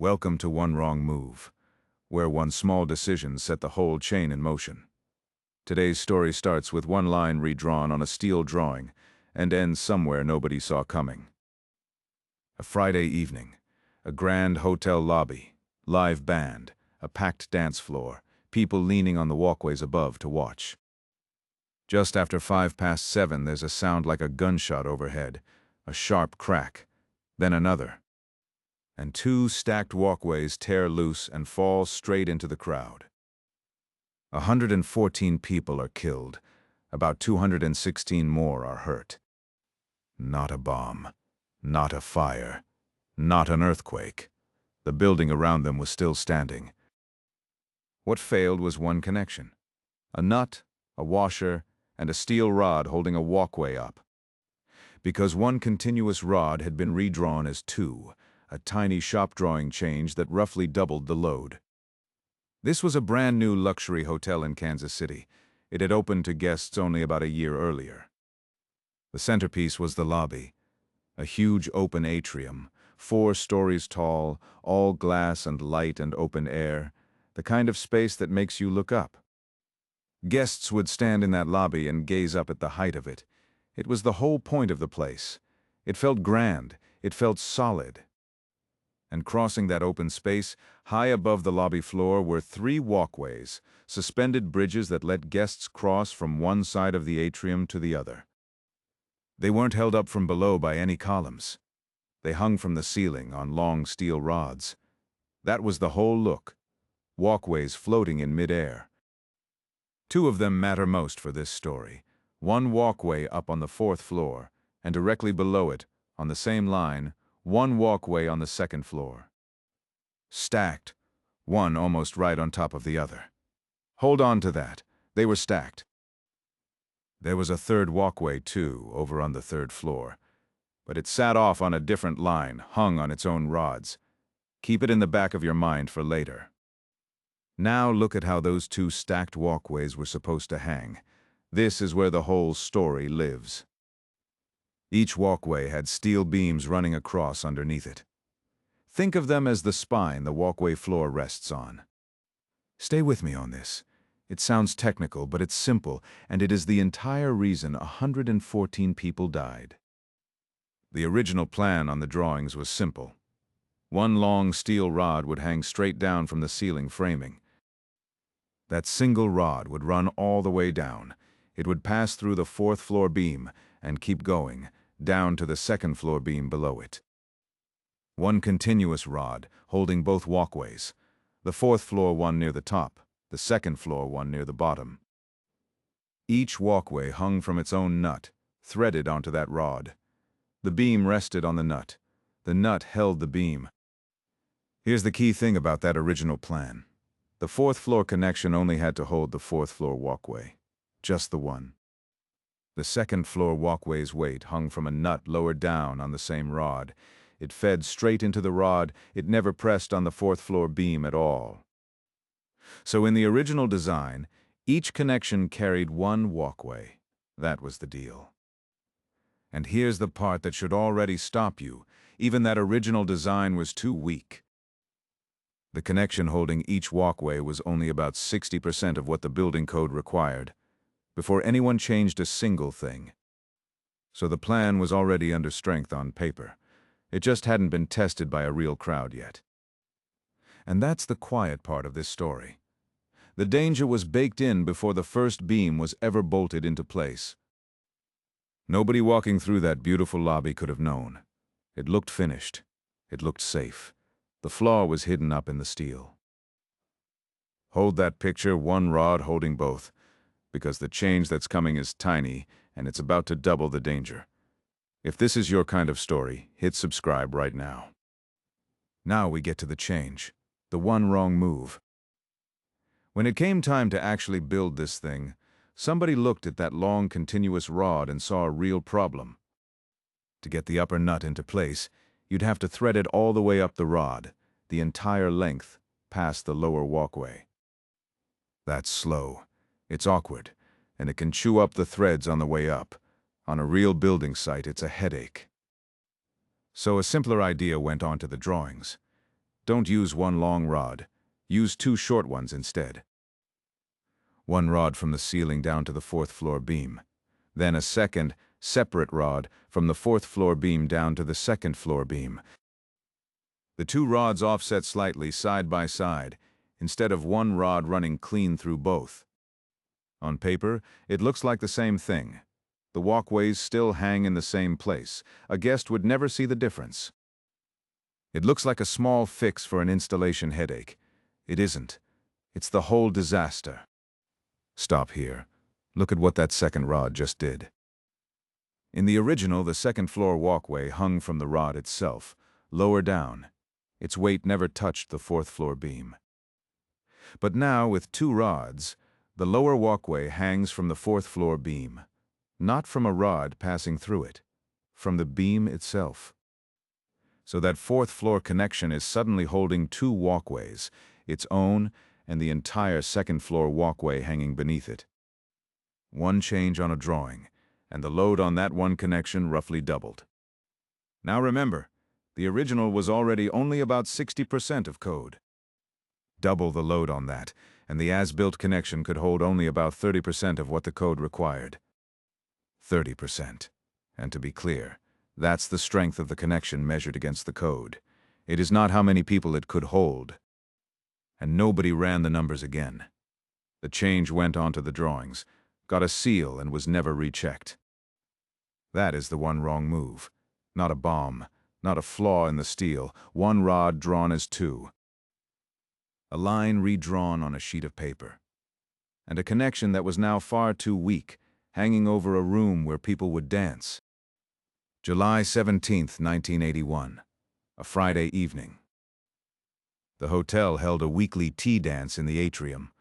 Welcome to One Wrong Move, where one small decision set the whole chain in motion. Today's story starts with one line redrawn on a steel drawing and ends somewhere nobody saw coming. A Friday evening, a grand hotel lobby, live band, a packed dance floor, people leaning on the walkways above to watch. Just after 7:05, there's a sound like a gunshot overhead, a sharp crack, then another. And two stacked walkways tear loose and fall straight into the crowd. 114 people are killed, about 216 more are hurt. Not a bomb, not a fire, not an earthquake. The building around them was still standing. What failed was one connection: a nut, a washer, and a steel rod holding a walkway up. Because one continuous rod had been redrawn as two, a tiny shop drawing change that roughly doubled the load. This was a brand new luxury hotel in Kansas City. It had opened to guests only about a year earlier. The centerpiece was the lobby, a huge open atrium, 4 stories tall, all glass and light and open air, the kind of space that makes you look up. Guests would stand in that lobby and gaze up at the height of it. It was the whole point of the place. It felt grand, it felt solid. And crossing that open space, high above the lobby floor, were 3 walkways, suspended bridges that let guests cross from one side of the atrium to the other. They weren't held up from below by any columns. They hung from the ceiling on long steel rods. That was the whole look: walkways floating in midair. 2 of them matter most for this story. One walkway up on the 4th floor, and directly below it, on the same line, one walkway on the 2nd floor. Stacked, one almost right on top of the other. Hold on to that. They were stacked. There was a 3rd walkway, too, over on the 3rd floor, but it sat off on a different line, hung on its own rods. Keep it in the back of your mind for later. Now look at how those 2 stacked walkways were supposed to hang. This is where the whole story lives. Each walkway had steel beams running across underneath it. Think of them as the spine the walkway floor rests on. Stay with me on this. It sounds technical, but it's simple, and it is the entire reason 114 people died. The original plan on the drawings was simple. One long steel rod would hang straight down from the ceiling framing. That single rod would run all the way down. It would pass through the 4th floor beam and keep going, down to the 2nd floor beam below it. One continuous rod, holding both walkways. The 4th floor one near the top, the 2nd floor one near the bottom. Each walkway hung from its own nut, threaded onto that rod. The beam rested on the nut. The nut held the beam. Here's the key thing about that original plan. The 4th floor connection only had to hold the 4th floor walkway. Just the one. The 2nd floor walkway's weight hung from a nut lower down on the same rod. It fed straight into the rod. It never pressed on the 4th floor beam at all. So in the original design, each connection carried one walkway. That was the deal. And here's the part that should already stop you. Even that original design was too weak. The connection holding each walkway was only about 60% of what the building code required, before anyone changed a single thing. So the plan was already under strength on paper. It just hadn't been tested by a real crowd yet. And that's the quiet part of this story. The danger was baked in before the first beam was ever bolted into place. Nobody walking through that beautiful lobby could have known. It looked finished. It looked safe. The flaw was hidden up in the steel. Hold that picture, one rod holding both, because the change that's coming is tiny, and it's about to double the danger. If this is your kind of story, hit subscribe right now. Now we get to the change, the one wrong move. When it came time to actually build this thing, somebody looked at that long continuous rod and saw a real problem. To get the upper nut into place, you'd have to thread it all the way up the rod, the entire length, past the lower walkway. That's slow. It's awkward, and it can chew up the threads on the way up. On a real building site, it's a headache. So a simpler idea went onto the drawings. Don't use one long rod. Use two short ones instead. One rod from the ceiling down to the fourth floor beam. Then a second, separate rod from the fourth floor beam down to the second floor beam. The two rods offset slightly side by side, instead of one rod running clean through both. On paper, it looks like the same thing. The walkways still hang in the same place. A guest would never see the difference. It looks like a small fix for an installation headache. It isn't. It's the whole disaster. Stop here. Look at what that second rod just did. In the original, the second floor walkway hung from the rod itself, lower down. Its weight never touched the fourth floor beam. But now, with two rods, the lower walkway hangs from the fourth floor beam, not from a rod passing through it, from the beam itself. So that fourth floor connection is suddenly holding two walkways, its own and the entire second floor walkway hanging beneath it. One change on a drawing, and the load on that one connection roughly doubled. Now remember, the original was already only about 60% of code. Double the load on that, and the as-built connection could hold only about 30% of what the code required. 30%. And to be clear, that's the strength of the connection measured against the code. It is not how many people it could hold. And nobody ran the numbers again. The change went onto the drawings, got a seal, and was never rechecked. That is the one wrong move. Not a bomb, not a flaw in the steel, one rod drawn as two. A line redrawn on a sheet of paper. And a connection that was now far too weak, hanging over a room where people would dance. July 17th, 1981, a Friday evening. The hotel held a weekly tea dance in the Atrium.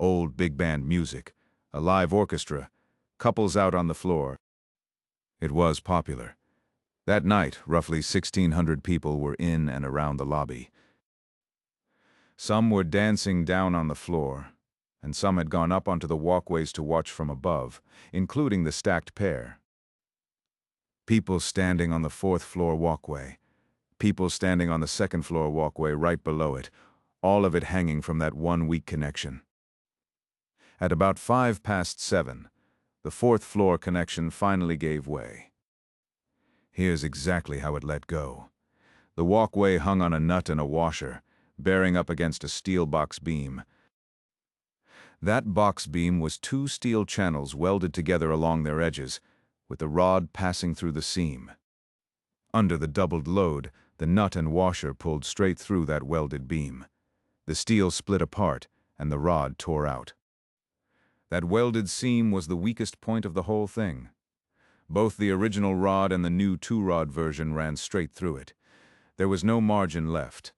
Old big band music, a live orchestra, couples out on the floor. It was popular. That night, roughly 1,600 people were in and around the lobby. Some were dancing down on the floor, and some had gone up onto the walkways to watch from above, including the stacked pair. People standing on the fourth floor walkway, people standing on the second floor walkway right below it, all of it hanging from that one weak connection. At about 7:05, the fourth floor connection finally gave way. Here's exactly how it let go. The walkway hung on a nut and a washer, bearing up against a steel box beam. That box beam was two steel channels welded together along their edges, with the rod passing through the seam. Under the doubled load, the nut and washer pulled straight through that welded beam. The steel split apart, and the rod tore out. That welded seam was the weakest point of the whole thing. Both the original rod and the new two-rod version ran straight through it. There was no margin left.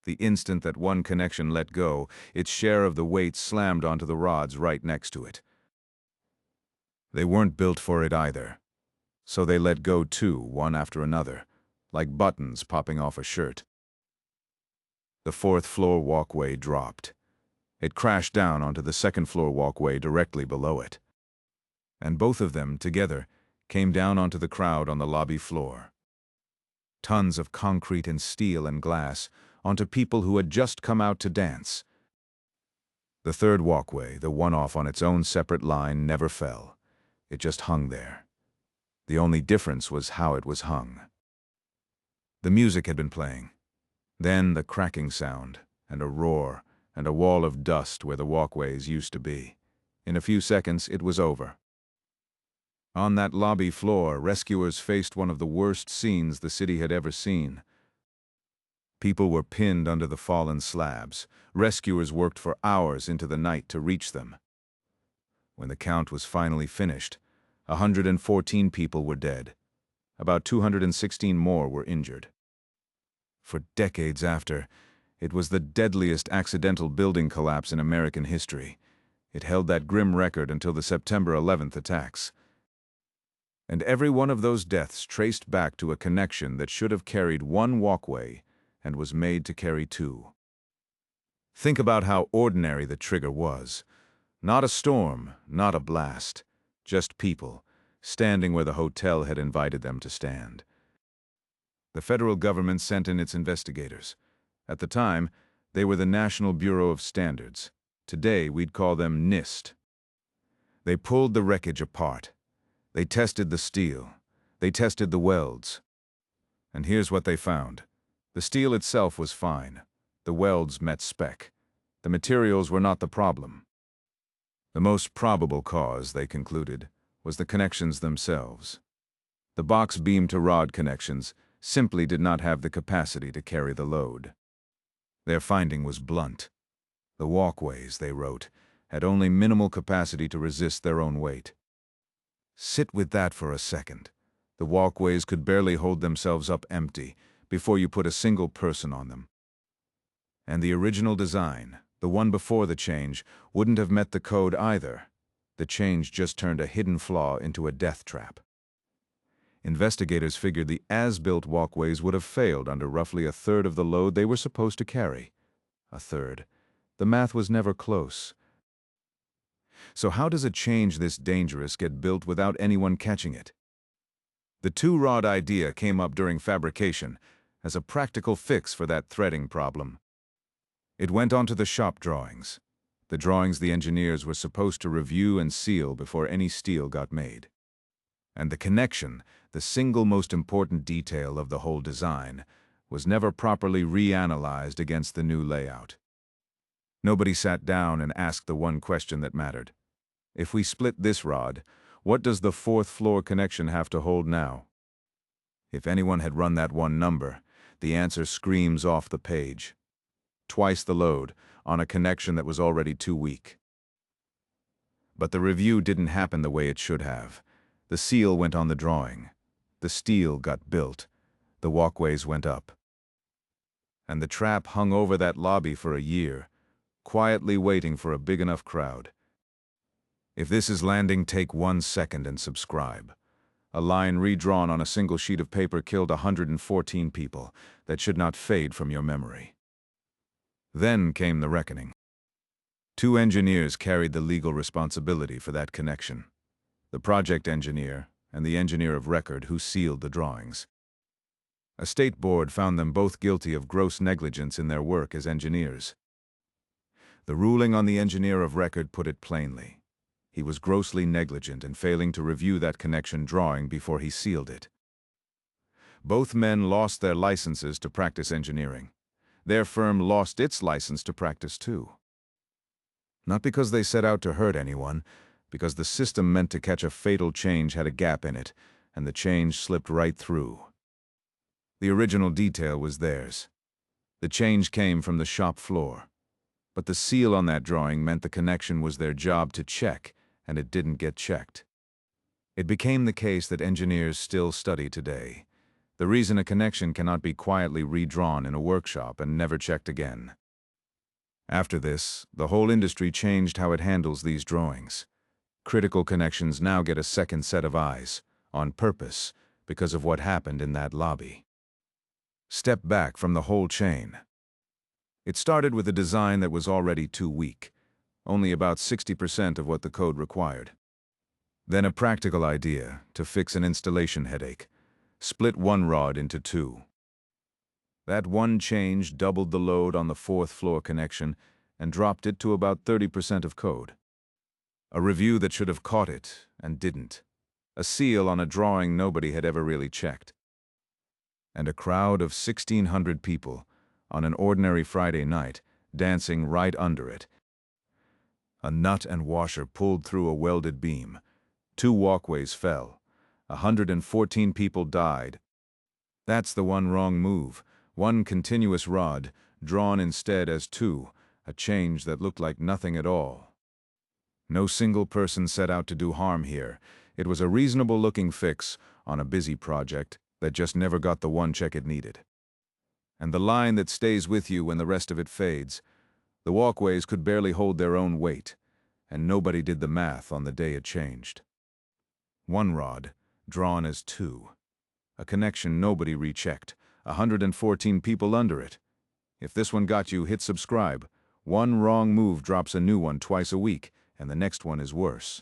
The instant that one connection let go, its share of the weight slammed onto the rods right next to it. They weren't built for it either. So they let go too, one after another, like buttons popping off a shirt. The fourth floor walkway dropped. It crashed down onto the second floor walkway directly below it. And both of them, together, came down onto the crowd on the lobby floor. Tons of concrete and steel and glass onto people who had just come out to dance. The third walkway, the one off on its own separate line, never fell. It just hung there. The only difference was how it was hung. The music had been playing. Then the cracking sound, and a roar, and a wall of dust where the walkways used to be. In a few seconds, it was over. On that lobby floor, rescuers faced one of the worst scenes the city had ever seen. People were pinned under the fallen slabs. Rescuers worked for hours into the night to reach them. When the count was finally finished, 114 people were dead. About 216 more were injured. For decades after, it was the deadliest accidental building collapse in American history. It held that grim record until the September 11th attacks. And every one of those deaths traced back to a connection that should have carried one walkway and was made to carry two. Think about how ordinary the trigger was. Not a storm, not a blast, just people, standing where the hotel had invited them to stand. The federal government sent in its investigators. At the time, they were the National Bureau of Standards. Today, we'd call them NIST. They pulled the wreckage apart. They tested the steel. They tested the welds. And here's what they found. The steel itself was fine. The welds met spec. The materials were not the problem. The most probable cause, they concluded, was the connections themselves. The box beam-to-rod connections simply did not have the capacity to carry the load. Their finding was blunt. The walkways, they wrote, had only minimal capacity to resist their own weight. Sit with that for a second. The walkways could barely hold themselves up empty before you put a single person on them. And the original design, the one before the change, wouldn't have met the code either. The change just turned a hidden flaw into a death trap. Investigators figured the as-built walkways would have failed under roughly a third of the load they were supposed to carry. A third. The math was never close. So how does a change this dangerous get built without anyone catching it? The two-rod idea came up during fabrication as a practical fix for that threading problem. It went onto the shop drawings, the drawings the engineers were supposed to review and seal before any steel got made. And the connection, the single most important detail of the whole design, was never properly reanalyzed against the new layout. Nobody sat down and asked the one question that mattered. If we split this rod, what does the fourth floor connection have to hold now? If anyone had run that one number, the answer screams off the page. Twice the load on a connection that was already too weak. But the review didn't happen the way it should have. The seal went on the drawing. The steel got built. The walkways went up. And the trap hung over that lobby for a year, quietly waiting for a big enough crowd. If this is landing, take 1 second and subscribe. A line redrawn on a single sheet of paper killed 114 people that should not fade from your memory. Then came the reckoning. 2 engineers carried the legal responsibility for that connection. The project engineer and the engineer of record who sealed the drawings. A state board found them both guilty of gross negligence in their work as engineers. The ruling on the engineer of record put it plainly. He was grossly negligent in failing to review that connection drawing before he sealed it. Both men lost their licenses to practice engineering. Their firm lost its license to practice too. Not because they set out to hurt anyone, because the system meant to catch a fatal change had a gap in it, and the change slipped right through. The original detail was theirs. The change came from the shop floor. But the seal on that drawing meant the connection was their job to check, and it didn't get checked. It became the case that engineers still study today. The reason a connection cannot be quietly redrawn in a workshop and never checked again. After this, the whole industry changed how it handles these drawings. Critical connections now get a second set of eyes, on purpose, because of what happened in that lobby. Step back from the whole chain. It started with a design that was already too weak, only about 60% of what the code required. Then a practical idea to fix an installation headache. Split one rod into 2. That one change doubled the load on the 4th floor connection and dropped it to about 30% of code. A review that should have caught it and didn't. A seal on a drawing nobody had ever really checked. And a crowd of 1,600 people on an ordinary Friday night dancing right under it. A nut and washer pulled through a welded beam. 2 walkways fell. 114 people died. That's the one wrong move. One continuous rod, drawn instead as 2, a change that looked like nothing at all. No single person set out to do harm here. It was a reasonable-looking fix on a busy project that just never got the one check it needed. And the line that stays with you when the rest of it fades. The walkways could barely hold their own weight, and nobody did the math on the day it changed. 1 rod, drawn as 2. A connection nobody rechecked. 114 people under it. If this one got you, hit subscribe. One wrong move drops a new one twice a week, and the next one is worse.